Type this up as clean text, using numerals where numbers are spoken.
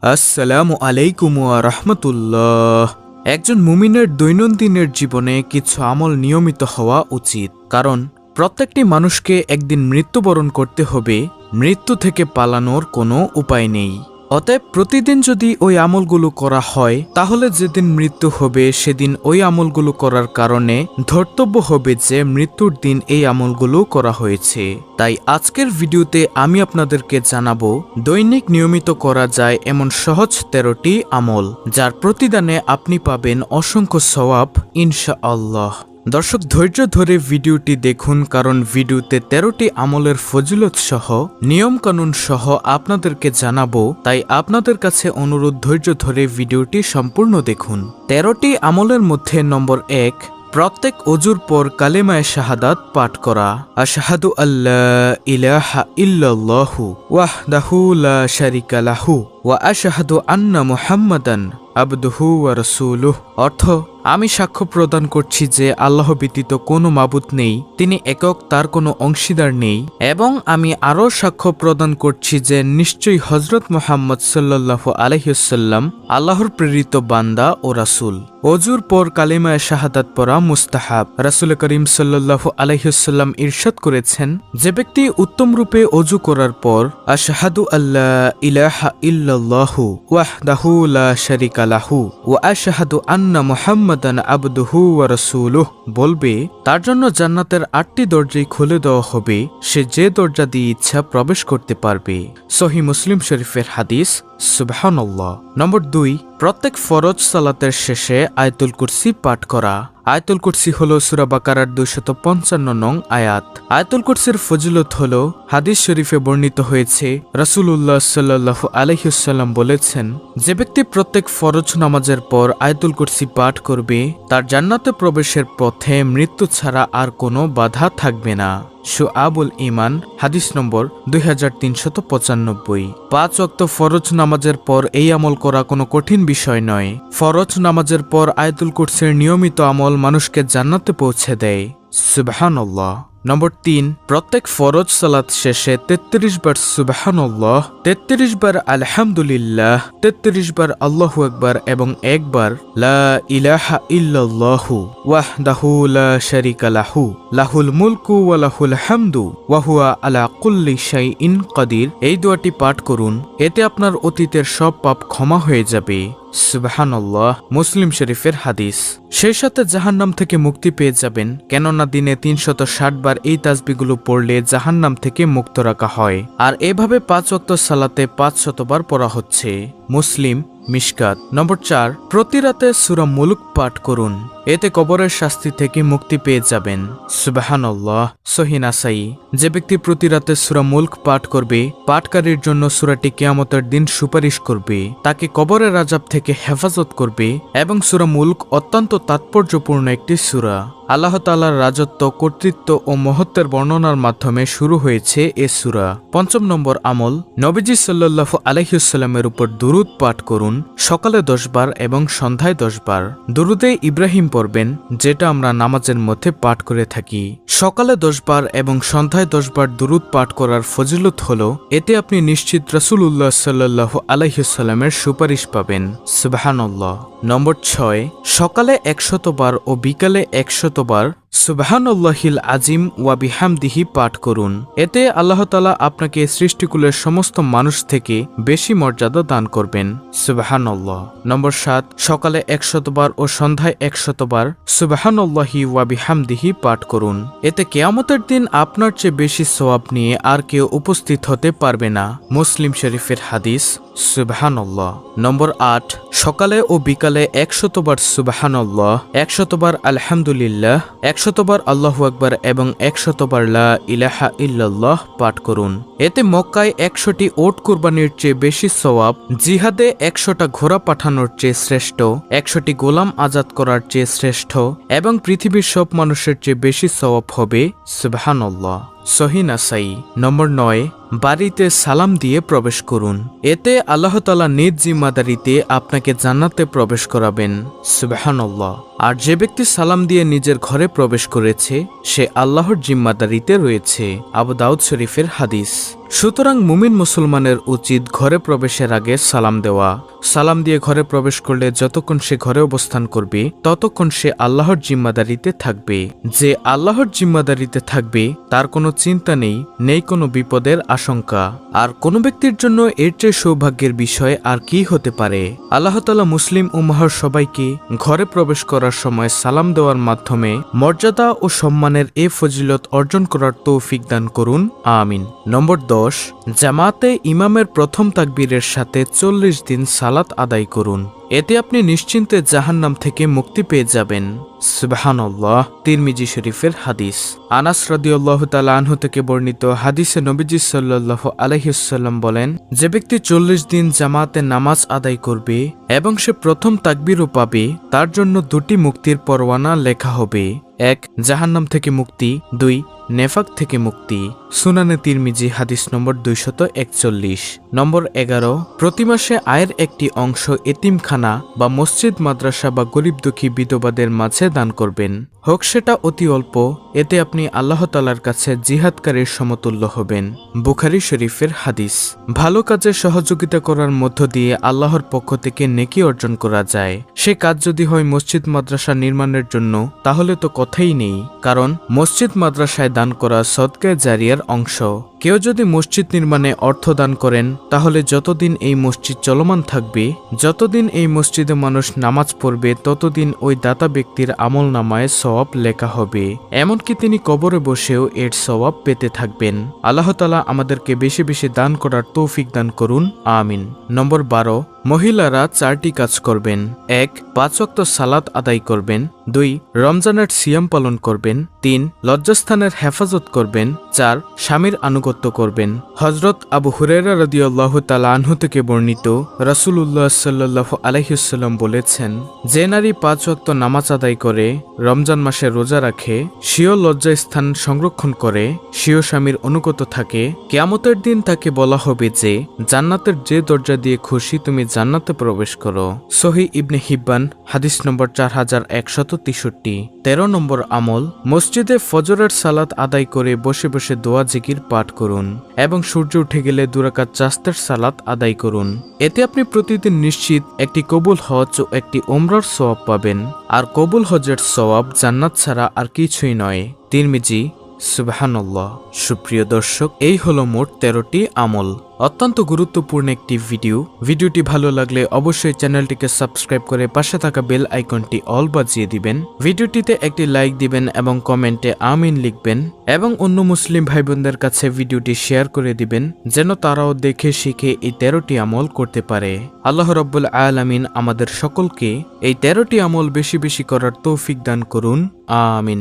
আসসালামু আলাইকুম ওয়া রাহমাতুল্লাহ। একজন মুমিনের দৈনন্দিনের জীবনে কিছু আমল নিয়মিত হওয়া উচিত, কারণ প্রত্যেকটি মানুষকে একদিন মৃত্যুবরণ করতে হবে। মৃত্যু থেকে পালানোর কোনো উপায় নেই। অতএব প্রতিদিন যদি ওই আমলগুলো করা হয়, তাহলে যেদিন মৃত্যু হবে সেদিন ওই আমলগুলো করার কারণে ধর্তব্য হবে যে মৃত্যুর দিন এই আমলগুলো করা হয়েছে। তাই আজকের ভিডিওতে আমি আপনাদেরকে জানাবো দৈনিক নিয়মিত করা যায় এমন সহজ 13টি আমল, যার প্রতিদানে আপনি পাবেন অসংখ্য সওয়াব ইনশাআল্লাহ। দর্শক, ধৈর্য ধরে ভিডিওটি দেখুন, কারণ ভিডিওতে 13টি আমলের ফজিলত সহ নিয়মকানুন সহ আপনাদেরকে জানাবো। তাই আপনাদের কাছে অনুরোধ, ধৈর্য ধরে ভিডিওটি সম্পূর্ণ দেখুন। 13টি আমলের মধ্যে নম্বর 1, প্রত্যেক অজুর পর কালেমায়ে শাহাদাত পাঠ করা। আশহাদু আল্লা ইলাহা ইল্লাল্লাহু ওয়াহদাহু লা শারিকা লাহু ওয়া আশহাদু আন্না মুহাম্মাদান আবদুহু ওয়া রাসূলুহু। অর্থ, আমি সাক্ষ্য প্রদান করছি যে আল্লাহ ব্যতীত কোনো মাবুদ নেই, তিনি একক, তার কোনো অংশীদার নেই, এবং আমি আরও সাক্ষ্য প্রদান করছি যে নিশ্চয়ই হযরত মুহাম্মদ সাল্লাল্লাহু আলাইহি ওয়াসাল্লাম আল্লাহর প্রেরিত বান্দা ও রাসূল। অজুর পর কালিমায়ে শাহাদাত পড়া মুস্তাহাব। রাসূল করিম সাল্লাল্লাহু আলাইহি ওয়াসাল্লাম ইরশাদ করেছেন, যে ব্যক্তি উত্তম রূপে অজু করার পর আশহাদু আল্লা ইলাহা ইল্লাল্লাহু ওয়াহদাহু লা শারিকা লাহু ওয়া আশহাদু আন্না মুহাম্মাদান আবদুহু ওয়া রাসূলুহু বলবে, তার জন্য জান্নাতের 8টি দরজাই খুলে দেওয়া হবে, সে যে দরজা দিয়ে ইচ্ছা প্রবেশ করতে পারবে। সহিহ মুসলিম শরীফের হাদিস। সুবহানাল্লাহ। নম্বর 2, প্রত্যেক ফরজ সালাতের শেষে আয়াতুল কুরসি পাঠ করা। আয়াতুল কুরসি হল সূরা বাকারার 255 নং আয়াত। আয়াতুল কুরসির ফজিলত হল, হাদিস শরীফে বর্ণিত হয়েছে, রাসূলুল্লাহ সাল্লাল্লাহু আলাইহি ওয়াসাল্লাম বলেছেন, যে ব্যক্তি প্রত্যেক ফরজ নামাজের পর আয়াতুল কুরসি পাঠ করবে, তার জান্নাতে প্রবেশের পথে মৃত্যু ছাড়া আর কোনো বাধা থাকবে না। শুআবুল ঈমান, হাদিস নম্বর 2395। 5 ওয়াক্ত ফরজ নামাজের পর এই আমল করা কোনো কঠিন বিষয় নয়। ফরজ নামাজের পর আয়াতুল কুরসির নিয়মিত আমল মানুষকে জান্নাতে পৌঁছে দেয়। সুবহানাল্লাহ। নম্বর 3, প্রত্যেক ফরজ সালাত শেষে 33 বার সুবহানাল্লাহ, 33 বার আলহামদুলিল্লাহ, 33 বার আল্লাহু আকবার এবং একবার লা ইলাহা ইল্লাল্লাহু ওয়াহদাহু লা শারিকা লাহু লাহুল মুলকু ওয়া লাহুল হামদু ওয়া হুয়া আলা কুল্লি শাইইন কাদির, এই দোয়াটি পাঠ করুন। এতে আপনার অতীতের সব পাপ ক্ষমা হয়ে যাবে। সুবহানাল্লাহ। মুসলিম শরীফের হাদিস। সেই সাথে জাহান্নাম থেকে মুক্তি পেয়ে যাবেন, কেননা দিনে 360 বার এই তাসবিহগুলো পড়লে জাহান্নাম থেকে মুক্ত রাখা হয়, আর এভাবে 5 ওয়াক্ত সালাতে 500 বার পড়া হচ্ছে। মুসলিম মিশকাত। নম্বর 4, প্রতি রাতে সূরা মুলক পাঠ করুন, এতে কবরের শাস্তি থেকে মুক্তি পেয়ে যাবেন। সুবহানাল্লাহ। সহিহ নাসাই। যে ব্যক্তি প্রতি রাতে সূরা মুলক পাঠ করবে, পাঠকারীর জন্য সূরাটি কিয়ামতের দিন সুপারিশ করবে, তাকে কবরের আযাব থেকে হেফাজত করবে, এবং সূরা মুলক অত্যন্ত তাৎপর্যপূর্ণ একটি সূরা। আল্লাহ তাআলার রাজত্ব, কর্তৃত্ব ও মহত্বের বর্ণনার মাধ্যমে শুরু হয়েছে এ সূরা। 5 নম্বর আমল, নবীজি সাল্লাল্লাহু আলাইহি ওয়াসাল্লামের উপর দুরূদ পাঠ করুন, সকালে 10 বার এবং সন্ধ্যায় 10 বার। দুরূদে ইব্রাহিম পড়বেন, যেটা আমরা নামাজের মধ্যে পাঠ করে থাকি। সকালে 10 বার এবং সন্ধ্যায় 10 বার দুরূদ পাঠ করার ফজিলত হল, এতে আপনি নিশ্চিত রাসূলুল্লাহ সাল্লাল্লাহু আলাইহি ওয়াসাল্লামের সুপারিশ পাবেন। সুবহানাল্লাহ। নম্বর 6, সকালে 100 বার ও বিকালে 100 বার সুবহানাল্লাহিল আজিম ওয়া বিহামদিহি পাঠ করুন। এতে আল্লাহ তাআলা আপনাকে সৃষ্টিকুলের সমস্ত মানুষ থেকে বেশি মর্যাদা দান করবেন। সুবহানাল্লাহ। নম্বর 7, সকালে 100 বার ও সন্ধ্যায় 100 বার সুবহানাল্লাহি ওয়া বিহামদিহি পাঠ করুন। এতে কিয়ামতের দিন আপনার চেয়ে বেশি সওয়াব নিয়ে আর কেউ উপস্থিত হতে পারবে না। মুসলিম শরীফের হাদিস। সুবহানাল্লাহ। নম্বর 8, সকালে ও বিকালে 100 বার সুবহানাল্লাহ, 100 বার আলহামদুলিল্লাহ, 100 বার আল্লাহু আকবার এবং 100 বার লা ইলাহা ইল্লাল্লাহ পাঠ করুন। এতে মক্কায় 100টি ওট কুরবানির চেয়ে বেশি সওয়াব, জিহাদে 100টা ঘোড়া পাঠানোর চেয়ে শ্রেষ্ঠ, 100টি গোলাম আজাদ করার চেয়ে শ্রেষ্ঠ, এবং পৃথিবীর সব মানুষের চেয়ে বেশি সওয়াব হবে। সুবহানাল্লাহ। সহিহ নাসাই। নম্বর 9, বাড়িতে সালাম দিয়ে প্রবেশ করুন, এতে আল্লাহ তাআলা নিজ জিম্মাদারিতে আপনাকে জান্নাতে প্রবেশ করাবেন। সুবহানাল্লাহ। আর যে ব্যক্তি সালাম দিয়ে নিজের ঘরে প্রবেশ করেছে, সে আল্লাহর জিম্মাদারিতে রয়েছে। আবু দাউদ শরীফের হাদিস। সুতরাং মুমিন মুসলমানের উচিত ঘরে প্রবেশের আগে সালাম দেওয়া। সালাম দিয়ে ঘরে প্রবেশ করলে যতক্ষণ সে ঘরে অবস্থান করবে ততক্ষণ সে আল্লাহর জিম্মাদারিতে থাকবে। যে আল্লাহর জিম্মাদারিতে থাকবে তার কোনো চিন্তা নেই কোনো বিপদের আশঙ্কা। আর কোনো ব্যক্তির জন্য এর চেয়ে সৌভাগ্যের বিষয় আর কি হতে পারে। আল্লাহ তাআলা মুসলিম উম্মাহর সবাইকে ঘরে প্রবেশ করার সময় সালাম দেওয়ার মাধ্যমে মর্যাদা ও সম্মানের এ ফজিলত অর্জন করার তৌফিক দান করুন, আমিন। নম্বর 10, জামাতে ইমামের প্রথম তাকবীরের সাথে 40 দিন সালাত আদায় করুন। এতে আপনি নিশ্চিন্তে জাহান্নাম থেকে মুক্তি পেয়ে যাবেন। সুবহানাল্লাহ। তিরমিজি শরীফের হাদিস। আনাস রাদিয়াল্লাহু তাআলা আনহু থেকে বর্ণিত হাদিসে নবীজি সাল্লাল্লাহু আলাইহি ওয়াসাল্লাম বলেন, যে ব্যক্তি 40 দিন জামাতে নামাজ আদায় করবে এবং সে প্রথম তাকবীরও পাবে, তার জন্য 2টি মুক্তির পরওয়ানা লেখা হবে। 1, জাহান্নাম থেকে মুক্তি। 2, নেফাক থেকে মুক্তি। সুনানে তিরমিজি হাদিস নম্বর 241। নম্বর 11, প্রতি মাসে আয়ের একটি অংশ এতিমখানা বা মসজিদ মাদ্রাসা বা গরিব দুঃখী বিধবাদের মাঝে দান করবেন, হোক সেটা অতি অল্প। এতে আপনি আল্লাহ তাআলার কাছে জিহাদকারীর সমতুল্য হবেন। বুখারী শরীফের হাদিস। ভালো কাজে সহযোগিতা করার মধ্য দিয়ে আল্লাহর পক্ষ থেকে নেকি অর্জন করা যায়। সে কাজ যদি হয় মসজিদ মাদ্রাসা নির্মাণের জন্য, তাহলে তো কথাই নেই, কারণ মসজিদ মাদ্রাসায় দান করা সদকায়ে জারিয়ার অংশ। কেউ যদি মসজিদ নির্মাণে অর্থ দান করেন, তাহলে যতদিন এই মসজিদ চলমান থাকবে, যতদিন এই মসজিদে মানুষ নামাজ পড়বে, ততদিন ওই দাতা ব্যক্তির আমল নামায় সওয়াব লেখা হবে। এমনকি তিনি কবরে বসেও এর সওয়াব পেতে থাকবেন। আল্লাহ তাআলা আমাদেরকে বেশি বেশি দান করার তৌফিক দান করুন, আমিন। নম্বর 12, মহিলারা 4টি কাজ করবেন। 1, 5 ওয়াক্ত সালাত আদায় করবেন। 2, রমজানের সিয়াম পালন করবেন। 3, লজ্জাস্থানের হেফাজত করবেন। 4, স্বামীর আনুগত্য করবেন। হযরত আবু হুরায়রা রাদিয়াল্লাহু তাআলা আনহু থেকে বর্ণিত, রাসূলুল্লাহ সাল্লাল্লাহু আলাইহি ওয়াসাল্লাম বলেছেন, যে নারী 5 ওয়াক্ত নামাজ আদায় করে, রমজান মাসে রোজা রাখে, স্বীয় লজ্জাস্থান সংরক্ষণ করে, স্বীয় স্বামীর অনুগত থাকে, কিয়ামতের দিন তাকে বলা হবে যে, জান্নাতের যে দরজা দিয়ে খুশি তুমি জান্নাতে প্রবেশ করো। সহিহ ইবনে হিব্বান হাদিস নম্বর 4163। 13 নম্বর আমল, মসজিদে ফজরের সালাত আদায় করে বসে বসে দোয়া জিকির পাঠ করুন এবং সূর্য উঠে গেলে 2 রাকাত চাস্তের সালাত আদায় করুন। এতে আপনি প্রতিদিন নিশ্চিত একটি কবুল হজ ও একটি উমরার সওয়াব পাবেন। আর কবুল হজের সওয়াব জান্নাত ছাড়া আর কিছুই নয়। তিরমিজি। সুবহানাল্লাহ। সুপ্রিয় দর্শক, এই হলো মোট 13টি আমল। অত্যন্ত গুরুত্বপূর্ণ একটি ভিডিওটি ভালো লাগলে অবশ্যই চ্যানেলটিকে সাবস্ক্রাইব করে পাশে থাকা বেল আইকনটি অল বাজিয়ে দিবেন। ভিডিওটিতে একটি লাইক দিবেন এবং কমেন্টে আমিন লিখবেন এবং অন্য মুসলিম ভাই বোনদের কাছে ভিডিওটি শেয়ার করে দিবেন, যেন তারাও দেখে শিখে এই 13টি আমল করতে পারে। আল্লাহ রাব্বুল আলামিন আমাদের সকলকে এই 13টি আমল বেশি বেশি করার তৌফিক দান করুন, আমিন।